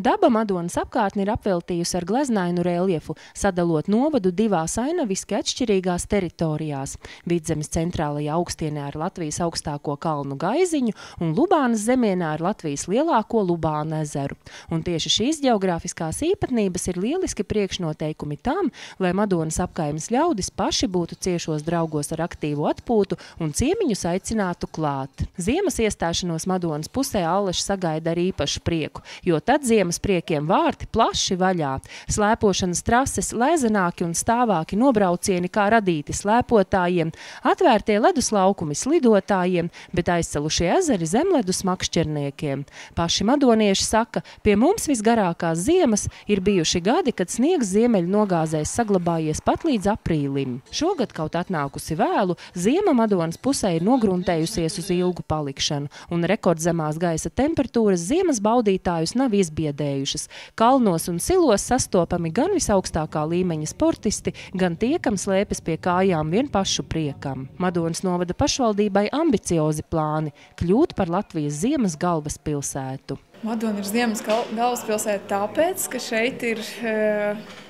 Daba Madonas apkārtni ir apveltījusi ar gleznainu reljefu, sadalot novadu divās ainaviski atšķirīgās teritorijās – Vidzemes centrālajā augstienē ar Latvijas augstāko kalnu Gaiziņu un Lubānas zemienā ar Latvijas lielāko Lubānu ezeru. Un tieši šīs ģeogrāfiskās īpatnības ir lieliski priekšnoteikumi tam, lai Madonas apkaimes ļaudis paši būtu ciešos draugos ar aktīvu atpūtu un ciemiņus aicinātu klāt. Ziemas iestāšanos Madonas pusē Alleši sagaida ar īpašu prieku, jo tad ziemas priekiem vārti plaši vaļā. Slēpošanas trases, lezenāki un stāvāki nobraucieni kā radīti slēpotājiem, atvērtie ledus laukumi slidotājiem, bet aizcelušie ezeri zemledus makšķerniekiem. Paši madonieši saka, pie mums visgarākās ziemas ir bijuši gadi, kad sniegs ziemeļu nogāzēs saglabājies pat līdz aprīlim. Šogad, kaut atnākusi vēlu, ziema Madonas pusē ir nogruntējusies uz ilgu palikšanu, un rekordzemās gaisa temperatūras ziemas baudītājus nav izbiedējušas. Kalnos un silos sastopami gan visaugstākā līmeņa sportisti, gan tie, kam slēpjas pie kājām vien pašu priekam. Madonas novada pašvaldībai ambiciozi plāni – kļūt par Latvijas ziemas galvaspilsētu. Madona ir ziemas galvaspilsēta tāpēc, ka šeit ir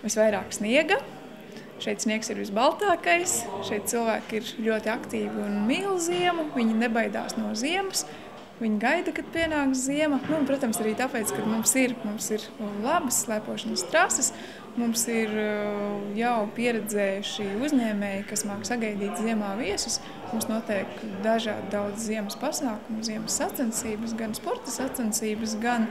visvairāk sniega. Šeit sniegs ir visbaltākais, šeit cilvēki ir ļoti aktīvi un mīl ziemu, viņi nebaidās no ziemas. Viņi gaida, kad pienāks ziema. Un, protams, arī tāpēc, ka mums ir labas slēpošanas trases, mums ir jau pieredzējuši uzņēmēji, kas māk sagaidīt ziemā viesus. Mums notiek dažādi daudz ziemas pasākumu, ziemas sacensības, gan sporta sacensības, gan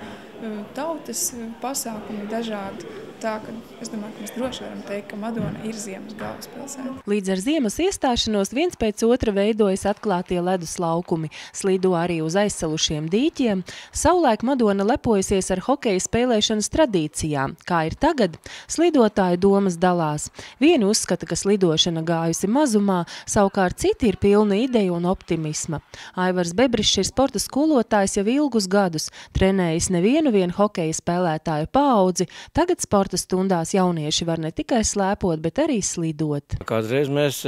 tautas pasākumi dažādi. Tā, ka es domāju, ka mēs droši varam teikt, ka Madona ir ziemas galvaspilsēta. Līdz ar ziemas iestāšanos viens pēc otra veidojas atklātie ledus laukumi, slido arī uz aizsalušiem dīķiem. Savulaik Madona lepojusies ar hokeja spēlēšanas tradīcijām. Kā ir tagad? Slidotāju domas dalās. Vieni uzskata, ka slidošana gājusi mazumā, savukārt citi ir pilni ideju un optimisma. Aivars Bebrišs ir sporta skolotājs jau ilgus gadus, trenējis nevienu hokeja spēlētāju paudzi, tagad sporta stundās jaunieši var ne tikai slēpot, bet arī slidot. Kādreiz mēs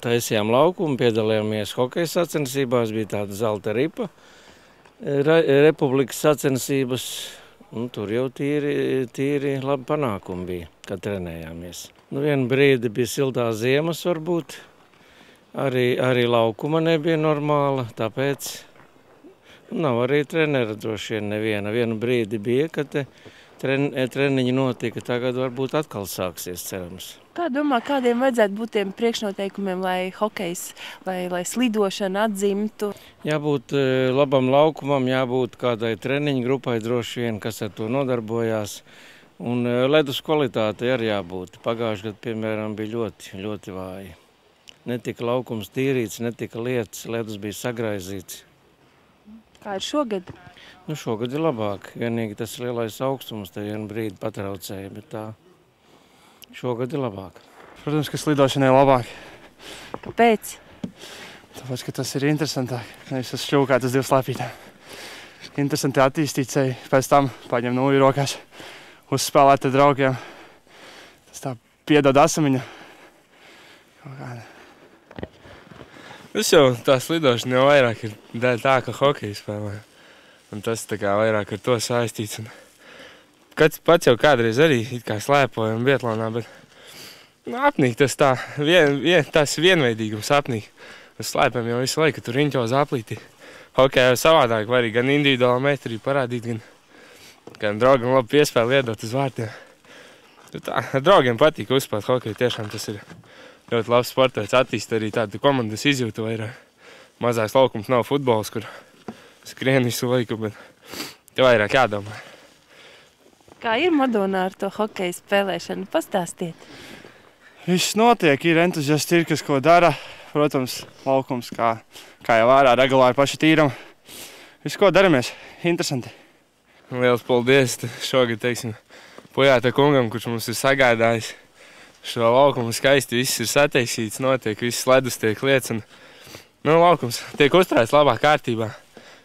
taisījām laukumu, piedalījāmies hokeja sacensībās, bija tāda zelta ripa, republikas sacensības, un tur jau tīri labi panākumi bija, kad trenējāmies. Vienu brīdi bija siltās ziemas varbūt, arī laukuma nebija normāla, tāpēc nav arī trenera droši vien neviena. Vienu brīdi bija, kad treniņi notika, tagad varbūt atkal sāksies, cerams. Kā domā, kādiem vajadzētu būt tiem priekšnoteikumiem, lai hokejs, lai slidošana atzimtu? Jābūt labam laukumam, jābūt kādai treniņu grupai droši vien, kas ar to nodarbojās. Un ledus kvalitāte arī jābūt. Pagājuši gadu, piemēram, bija ļoti, ļoti vāji. Netika laukums tīrīts, netika lietas, ledus bija sagraizīts. Kā ir šogad? Šogad ir labāk. Vienīgi tas lielais augstums te vienu brīdi patraucēja, bet tā šogad ir labāk. Protams, ka slidošanai labāk. Kāpēc? Tāpēc, ka tas ir interesantāk. Nevis tas šļūkāt uz divu slēpītēm. Interesanti attīstīt sevi, pēc tam paņem nūju rokās, uzspēlēt ar draugiem. Tas tā piedod asamiņu. Tas jau tā slidošana jau vairāk ir dēļ tā, ka hokeju spēlē. Un tas tā kā vairāk ar to saistīts. Pats jau kādreiz arī it kā slēpojam Bietlānā, bet apnīk tas tā, tas vienveidīgums apnīk. Mēs slēpam jau visu laiku, tur riņķo zaplīti. Hokejā jau savādāk, var arī gan individuāli meistarību parādīt, gan draugam labu piespēli iedot uz vārtiem. Tā, ar draugiem patīk uzspēlēt hokeju, tiešām tas ir ļoti labs sports, attīst arī tādu komandas izjūtu vairāk. Mazais laukums nav futbols, kur skrien visu laiku, bet te vairāk jādomā. Kā ir Madonā ar to hokeja spēlēšanu? Pastāstiet. Viss notiek, ir entuziasti, kas ko dara. Protams, laukums, kā jau ārā regulāri paši tīram. Visu, ko daramies, interesanti. Liels paldies šogad, teiksim, Pujāta kungam, kurš mums ir sagādājis šo laukumu skaisti, viss ir sataisīts, notiek, viss ledus tiek lietas un laukums tiek uzturēts labā kārtībā.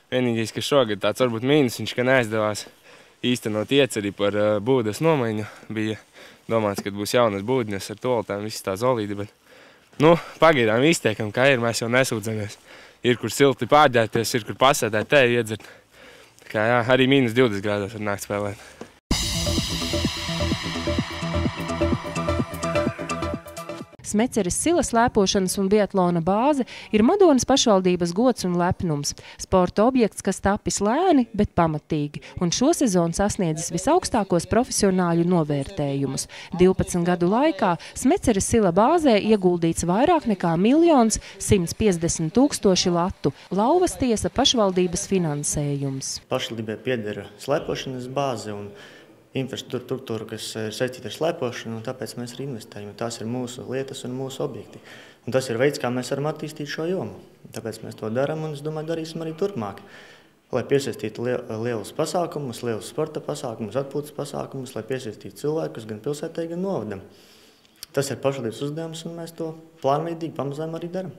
Vienīgais, ka šogad tāds varbūt mīnusiņš, ka neaizdevās īstenot ieceri par būdas nomaiņu. Bija domāts, ka būs jaunas būdnes ar toaletēm, viss tā zolīdi, bet pagaidām iztiekam, kā ir, mēs jau nesūdzamies. Ir, kur silti pārģēties, ir, kur pasēdēt, tēju iedzert. Tā kā jā, arī -20 grādos var nākt spēlēt. Smeceres Sila slēpošanas un biatlona bāze ir Madonas pašvaldības gods un lepnums. Sporta objekts, kas tapis lēni, bet pamatīgi, un šo sezonu sasniedzis visaugstākos profesionāļu novērtējumus. 12 gadu laikā Smeceres Sila bāzē ieguldīts vairāk nekā 1 150 000 latu. Lauvas tiesa pašvaldības finansējums. Pašvaldībai pieder slēpošanas bāze un infrastruktūra, kas ir saistīta ar slēpošanu, un tāpēc mēs arī investējam. Tās ir mūsu lietas un mūsu objekti. Un tas ir veids, kā mēs varam attīstīt šo jomu. Tāpēc mēs to darām un, es domāju, darīsim arī turpmāk. Lai piesaistītu lielus pasākumus, lielus sporta pasākumus, atpūtas pasākumus, lai piesaistītu cilvēkus gan pilsētai, gan novadam. Tas ir pašvaldības uzdevums, un mēs to plānveidīgi pamazām arī darām.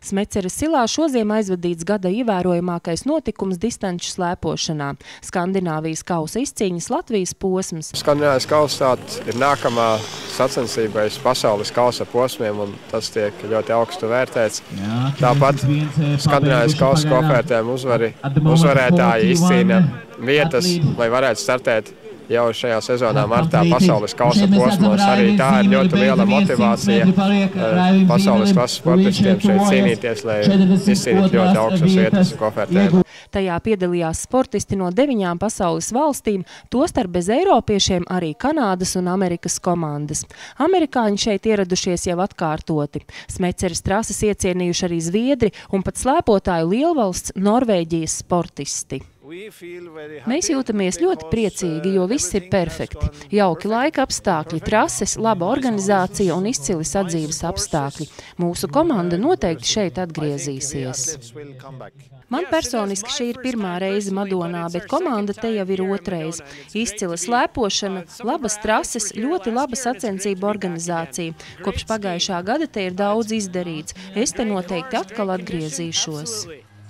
Smeceres Silā šoziem aizvadīts gada ievērojamākais notikums distanču slēpošanā – Skandināvijas kausa izcīņas Latvijas posms. Skandināvijas kausa ir nākamā sacensība uz pasaules kausa posmiem, un tas tiek ļoti augstu vērtēts. Tāpat Skandināvijas kausa kopvērtējuma uzvarētāji izcīna vietas, lai varētu startēt jau šajā sezonā martā pasaules kausa posmos. Arī tā ir ļoti liela motivācija pasaules klases sportistiem šeit cīnīties, lai izcīnītu ļoti augstas vietas kopvērtējumu. Tajā piedalījās sportisti no 9 pasaules valstīm, tostarp bez eiropiešiem arī Kanādas un Amerikas komandas. Amerikāņi šeit ieradušies jau atkārtoti. Smeceres trases iecienījuši arī Zviedri un pat slēpotāju lielvalsts Norvēģijas sportisti. Mēs jūtamies ļoti priecīgi, jo viss ir perfekti. Jauki laika apstākļi, trases, laba organizācija un izcili sadzīves apstākļi. Mūsu komanda noteikti šeit atgriezīsies. Man personiski šī ir pirmā reize Madonā, bet komanda te jau ir otrais. Izcila slēpošana, labas trases, ļoti laba sacensību organizācija. Kopš pagājušā gada te ir daudz izdarīts. Es te noteikti atkal atgriezīšos.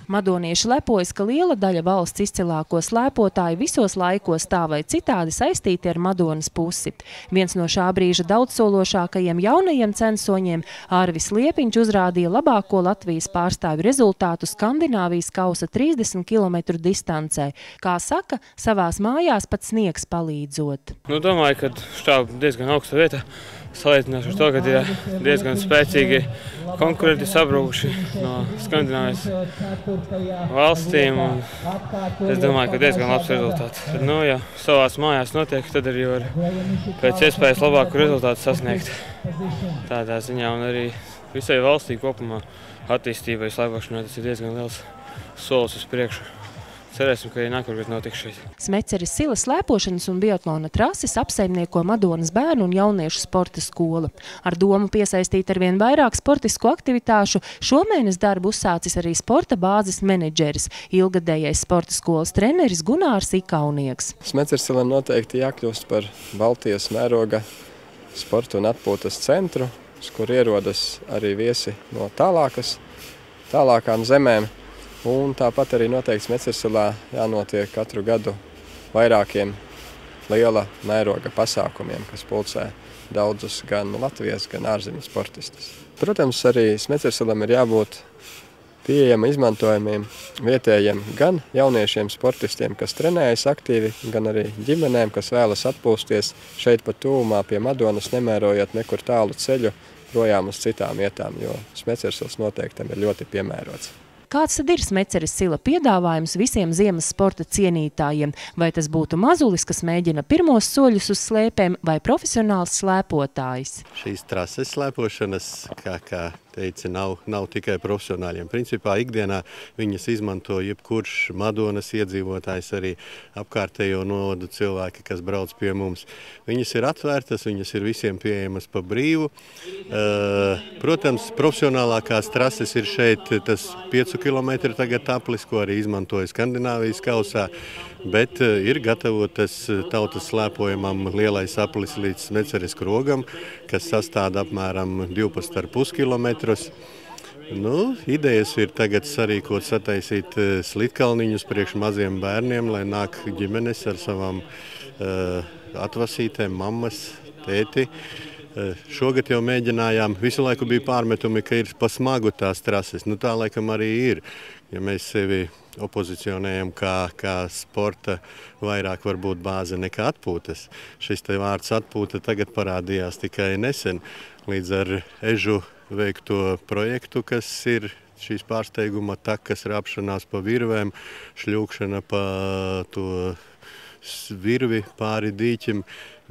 Madonieši lepojas, ka liela daļa valsts izcilāko slēpotāju visos laikos tā vai citādi saistīti ar Madonas pusi. Viens no šā brīža daudzsološākajiem jaunajiem censoņiem, Arvis Liepiņš, uzrādīja labāko Latvijas pārstāvju rezultātu Skandināvijas kausa 30 km distancē. Kā saka, savās mājās pat sniegs palīdzot. Domāju, ka štāv diezgan augsta vieta. Salīdzinās ar to, ka ir diezgan spēcīgi konkurenti sabraukuši no Skandināvijas valstīm. Es domāju, ka diezgan labs rezultāts. Bet, ja savās mājās notiek, tad arī var pēc iespējas labāku rezultātu sasniegt. Tādā ziņā un arī visai valstī kopumā attīstībai slēpošanai tas ir diezgan liels solis uz priekšu. Cerēsim, ka arī nākamgad notiks šeit. Smeceres Sila slēpošanas un biatlona trases apsaimnieko Madonas bērnu un jauniešu sporta skola. Ar domu piesaistīt arvien vairāk sportisku aktivitāšu, šomēnes darbu uzsācis arī sporta bāzes menedžeris, ilgadējais sporta skolas treneris Gunārs Ikaunieks. Smeceres Silam noteikti jākļūst par Baltijas mēroga sporta un atpūtas centru, uz kur ierodas arī viesi no tālākām zemēm. Un tāpat arī noteikti Smeceres Silā jānotiek katru gadu vairākiem liela mēroga pasākumiem, kas pulcē daudzus gan Latvijas, gan ārzemju sportistus. Protams, arī Smeceres Silam ir jābūt pieejama izmantojumiem vietējiem gan jauniešiem sportistiem, kas trenējas aktīvi, gan arī ģimenēm, kas vēlas atpūsties šeit pat tuvumā pie Madonas, nemērojot nekur tālu ceļu projām uz citām vietām, jo Smeceres Sils noteikti ir ļoti piemērots. Kāds tad ir Smeceres Sila piedāvājums visiem ziemas sporta cienītājiem? Vai tas būtu mazulis, kas mēģina pirmos soļus uz slēpēm, vai profesionāls slēpotājs? Šīs trases slēpošanas, kā teica, nav tikai profesionāļiem. Principā ikdienā viņas izmanto jebkurš Madonas iedzīvotājs, arī apkārtējo novadu cilvēki, kas brauc pie mums. Viņas ir atvērtas, viņas ir visiem pieejamas pa brīvu. Protams, profesionālākās trases ir šeit tas 5 km tagad aplis, ko arī izmantoja Skandināvijas kausā, bet ir gatavotas tautas slēpojumam lielais aplis līdz Smeceres krogam, kas sastāda apmēram 12,5 km. metrus. Nu, idejas ir tagad sarīkot, sataisīt slitkalniņus priekš maziem bērniem, lai nāk ģimenes ar savām atvasītēm, mammas, tēti. Šogad jau mēģinājām, visu laiku bija pārmetumi, ka ir pa smagu tās trases. Nu, tā laikam arī ir. Ja mēs sevi opozicionējam kā sporta, vairāk varbūt bāze nekā atpūtas. Šis te vārds atpūta tagad parādījās tikai nesen. Līdz ar Ežu veikto projektu, kas ir šīs pārsteiguma takas, rāpšanās pa virvēm, šļūkšana pa to virvi pāri dīķim,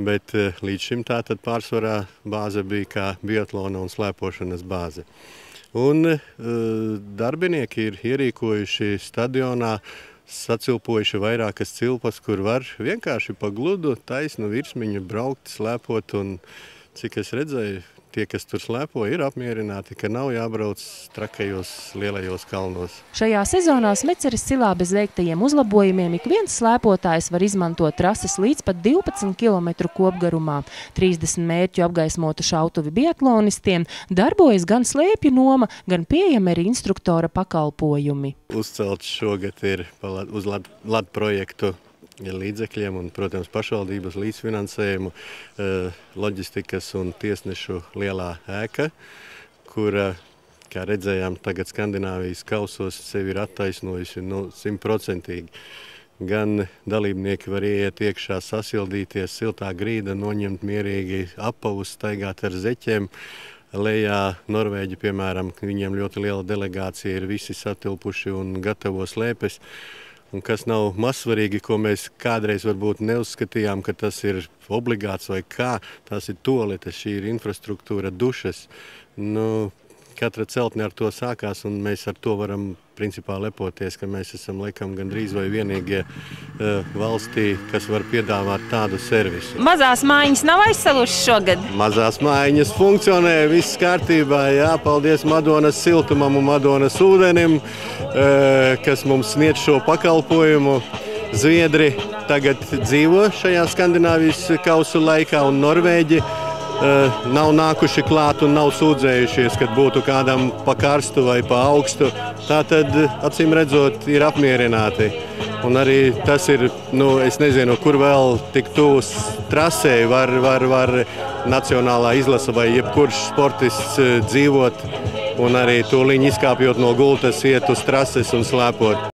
bet līdz šim tātad pārsvarā bāze bija kā biatlona un slēpošanas bāze. Un darbinieki ir ierīkojuši stadionā, sacilpojuši vairākas cilpas, kur var vienkārši pa gludu, taisnu virsmiņu braukt, slēpot, un cik es redzēju, tie, kas tur slēpo, ir apmierināti, ka nav jābrauc trakajos lielajos kalnos. Šajā sezonā Smeceres silā bez veiktajiem uzlabojumiem ik viens slēpotājs var izmantot trases līdz pat 12 km kopgarumā. 30 mērķu apgaismotu šautuvi biatlonistiem, darbojas gan slēpju noma, gan pieejami arī instruktora pakalpojumi. Uzcelts šogad ir uz LAD projektu līdzekļiem un, protams, pašvaldības līdzfinansējumu loģistikas un tiesnešu lielā ēka, kura, kā redzējām, tagad Skandināvijas kausos sevi ir attaisnojusi 100%. Gan dalībnieki var ieiet iekšā, sasildīties, siltā grīda, noņemt mierīgi apavus, staigāt ar zeķiem. Lejā Norvēģi, piemēram, viņiem ļoti liela delegācija, ir visi satilpuši un gatavo slēpes. Un kas nav mazsvarīgi, ko mēs kādreiz varbūt neuzskatījām, ka tas ir obligāts vai kā, tās ir toaletes, šī ir infrastruktūra, dušas. Nu, katra celtne ar to sākās, un mēs ar to varam principā lepoties, ka mēs esam laikam gandrīz vai vienīgie valstī, kas var piedāvāt tādu servisu. Mazās mājiņas nav aizsalušas šogad? Mazās mājiņas funkcionē, viss kārtībā, jā, paldies Madonas siltumam un Madonas ūdenim, kas mums sniedz šo pakalpojumu. Zviedri tagad dzīvo šajā Skandināvijas kausu laikā, un Norvēģi nav nākuši klāt un nav sūdzējušies, kad būtu kādam pa karstu vai pa augstu. Tātad, acīm redzot, ir apmierināti. Un arī tas ir, es nezinu, kur vēl tik tūs trasē var nacionālā izlasa vai jebkurš sportists dzīvot un arī tūliņ izkāpjot no gultas iet uz trases un slēpot.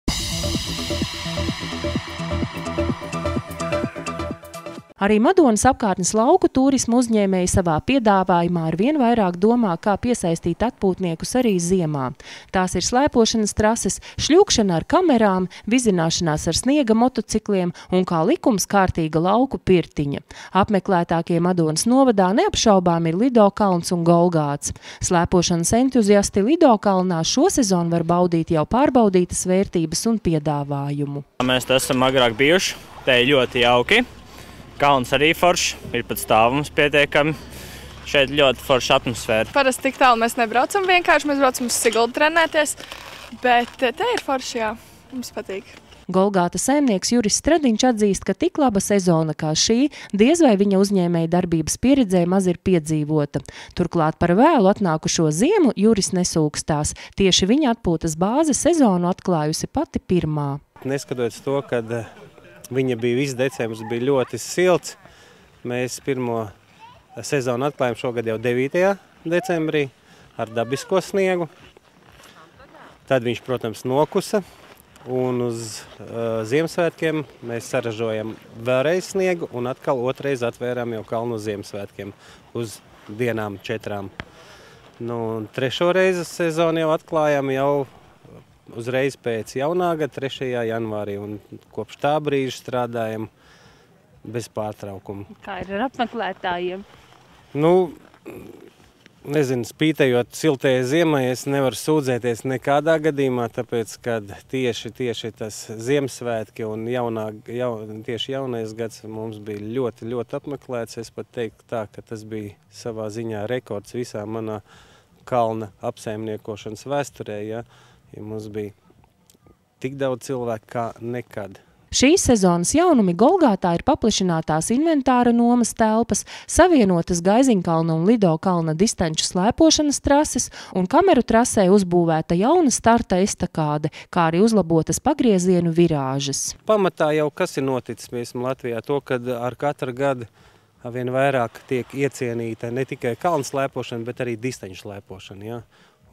Arī Madonas apkārtnes lauku turismu uzņēmēji savā piedāvājumā ar vien vairāk domā, kā piesaistīt atpūtniekus arī ziemā. Tās ir slēpošanas trases, šļūkšana ar kamerām, vizināšanās ar sniega motocikliem un kā likums kārtīga lauku pirtiņa. Apmeklētākie Madonas novadā neapšaubām ir Lidokalns un Golgāts. Slēpošanas entuziasti Lidokalnā šo sezonu var baudīt jau pārbaudītas vērtības un piedāvājumu. Mēs te esam agrāk bijuši, te ir ļoti jauki. Kalns arī foršs, ir pat stāvums pietiekami. Šeit ļoti forša atmosfēra. Parasti tik tālu mēs nebraucam vienkārši, mēs braucam uz Siguldu trenēties, bet te ir forši, jā, mums patīk. Golgāta saimnieks Juris Stradiņš atzīst, ka tik laba sezona kā šī, diez vai viņa uzņēmēja darbības pieredzē maz ir piedzīvota. Turklāt par vēlu atnākušo ziemu Juris nesūkstās. Tieši viņa atpūtas bāze sezonu atklājusi pati pirmā. Neskatoties to, kad viņa bija viss decembris, bija ļoti silts. Mēs pirmo sezonu atklājām šogad jau 9. decembrī ar dabisko sniegu. Tad viņš, protams, nokusa. Un uz Ziemassvētkiem mēs saražojam vēlreiz sniegu un atkal otrais atvērām jau kalnu uz Ziemassvētkiem uz dienām 4. Trešo reizi sezonu jau atklājām jau uzreiz pēc jaunā gada 3. janvārī, un kopš tā brīža strādājam bez pārtraukuma. Kā ir ar apmeklētājiem? Nezinu, spītējot siltajai ziemai, es nevaru sūdzēties nekādā gadījumā, tāpēc, kad tieši tas Ziemassvētki un tieši jaunais gads mums bija ļoti, ļoti apmeklēts. Es pat teiktu tā, ka tas bija savā ziņā rekords visā manā kalna apsaimniekošanas vēsturē, ja mums bija tik daudz cilvēku kā nekad Šīs sezonas jaunumi Golgātā ir paplašinātās inventāra nomas telpas, savienotas Gaiziņkalna un Lido kalna distanču slēpošanas trases un kameru trasē uzbūvēta jauna starta estakāde, kā arī uzlabotas pagriezienu virāžas. Pamatā jau kas ir noticis mēs Latvijā, to, kad ar katru gadu vien vairāk tiek iecienīta ne tikai kalnu slēpošana, bet arī distanču slēpošana. Ja?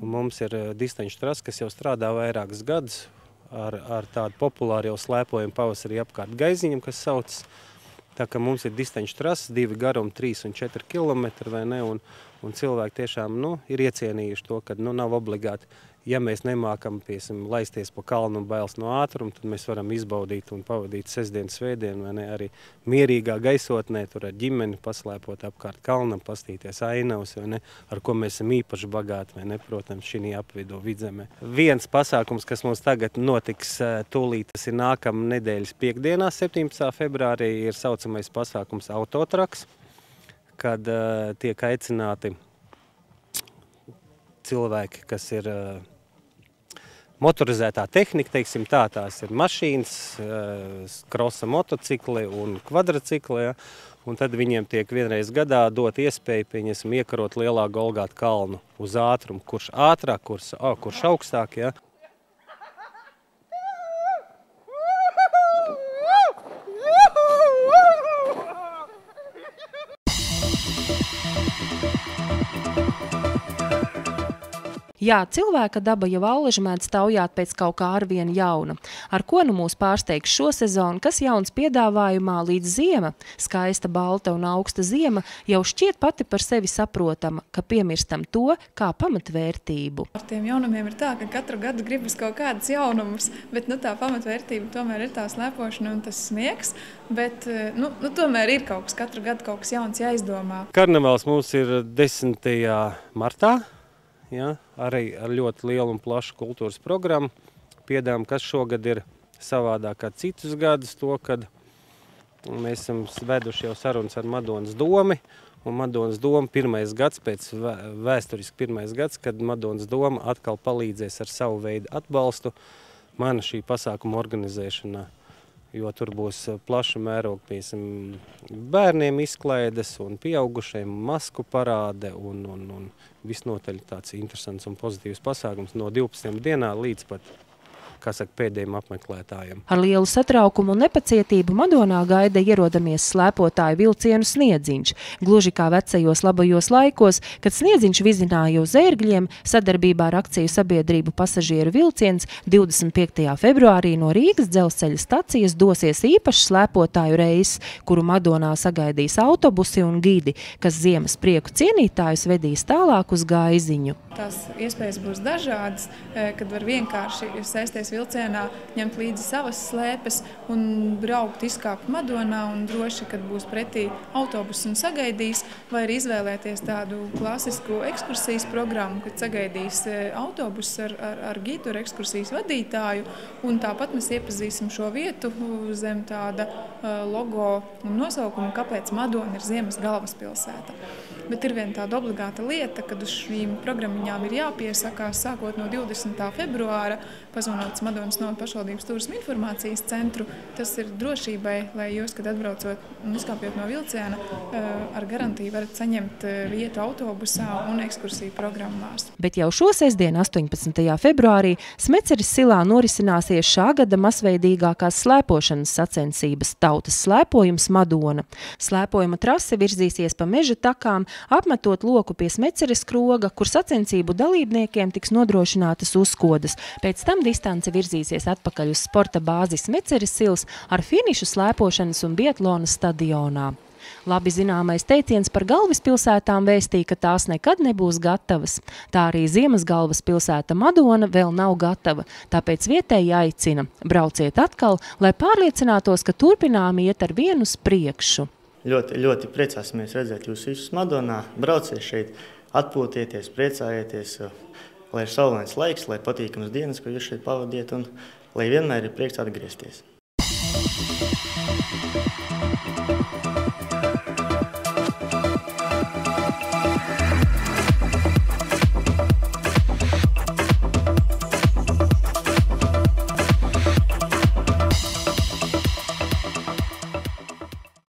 Un mums ir distanču trasa, kas jau strādā vairākus gadus, ar tādu populāru jau slēpojumu pavasarī apkārt Gaiziņam, kas saucas. Tā kā mums ir distanču trasas, 2 garumi, 3 un 4 kilometri, vai ne, un cilvēki tiešām, ir iecienījuši to, ka, nav obligāti, ja mēs nemākam, laisties pa kalnu un bailes no ātruma, tad mēs varam izbaudīt un pavadīt sestdienu, svētdienu, vai ne, arī mierīgā gaisotnē, tur ar ģimeni paslēpot apkārt kalnam, pastīties ainavas, vai ne, ar ko mēs esam īpaši bagāti, vai ne, protams, šī apvidū Vidzemē. Viens pasākums, kas mums tagad notiks tūlīt, tas ir nākamā nedēļas piekdienā, 17. februārī, ir saucamais pasākums Autotraks, kad tiek aicināti cilvēki, kas ir motorizētā tehnika, teiksim tā, tās ir mašīnas, krosa motocikli un kvadrcikli, ja? Un tad viņiem tiek vienreiz gadā dot iespēju, iekarot lielā Golgāta kalnu uz ātrumu, kurš ātrāk, kurš augstāk, ja? Jā, cilvēka daba jau allaži mēdz taujāt pēc kaut kā arvien jauna. Ar ko mūs pārsteigs šo sezonu, kas jauns piedāvājumā līdz ziema, skaista balta un augsta ziema, jau šķiet pati par sevi saprotama, ka piemirstam to kā pamatvērtību. Ar tiem jaunumiem ir tā, ka katru gadu gribas kaut kādas jaunumus, bet tā pamatvērtība tomēr ir tā slēpošana un tas sniegs, bet tomēr ir kaut kas, katru gadu kaut kas jauns jāizdomā. Karnevāls mums ir 10. martā. Ja, arī ar ļoti lielu un plašu kultūras programmu. Piedāvājam, kas šogad ir savādāk kā citus gadus, to, kad mēs esam veduši jau sarunas ar Madonas domi, un Madonas doma pirmais gads, pēc vēsturiski pirmais gads, kad Madonas doma atkal palīdzēs ar savu veidu atbalstu man šī pasākuma organizēšanā. Jo tur būs plaša mēroga, bērniem izklaides un pieaugušajiem masku parāde un visnotaļ tāds interesants un pozitīvs pasākums no 12 dienā līdz pat, kā saka, pēdējiem apmeklētājiem. Ar lielu satraukumu un nepacietību Madonā gaida ierodamies slēpotāju vilcienu Sniedziņš. Gluži kā vecajos labajos laikos, kad Sniedziņš vizināja uz ērgļiem, sadarbībā ar akciju sabiedrību pasažieru vilciens 25. februārī no Rīgas dzelzceļa stacijas dosies īpašs slēpotāju reiss, kuru Madonā sagaidīs autobusi un gidi, kas ziemas prieku cienītājus vedīs tālāk uz Gaiziņu. Tās iespējas būs dažādas, kad var vienkārši sēsties vilcienā, ņemt līdzi savas slēpes un braukt, izkāpt Madonā un droši, kad būs pretī autobus un sagaidīs, vai arī izvēlēties tādu klasisku ekskursijas programmu, kad sagaidīs autobus ar gidu, ar ekskursijas vadītāju, un tāpat mēs iepazīsim šo vietu zem tāda logo un nosaukumu, kāpēc Madona ir ziemas galvaspilsēta. Bet ir viena tāda obligāta lieta, kad uz šīm programmiņām ir jāpiesakās sākot no 20. februāra, pazvanot Madonas novada pašvaldības turisma informācijas centru. Tas ir drošībai, lai jūs, kad atbraucot un izkāpjot no vilciena, ar garantiju varat saņemt vietu autobusā un ekskursiju programmās. Bet jau šo sestdienu, 18. februārī, Smeceres silā norisināsies šā gada masveidīgākās slēpošanas sacensības tautas slēpojums Madona. Slēpojuma trase virzīsies pa meža takām, apmetot loku pie Smeceres kroga, kur sacensību dalībniekiem tiks nodrošinātas uzkodas. Pēc tam distance virzīsies atpakaļ uz sporta bāzi Smeceres sils ar finišu slēpošanas un biatlona stadionā. Labi zināmais teiciens par galvaspilsētām vēstīja, ka tās nekad nebūs gatavas. Tā arī ziemas galvaspilsēta Madona vēl nav gatava, tāpēc vietēji aicina: brauciet atkal, lai pārliecinātos, ka turpinām iet ar vienu uz priekšu. Ļoti priecāsimies redzēt jūs visus Madonā. Brauciet šeit, atpūtieties, priecājieties, lai ir saulains laiks, lai patīkams dienas, ko jūs šeit pavadiet, un lai vienmēr ir prieks atgriezties.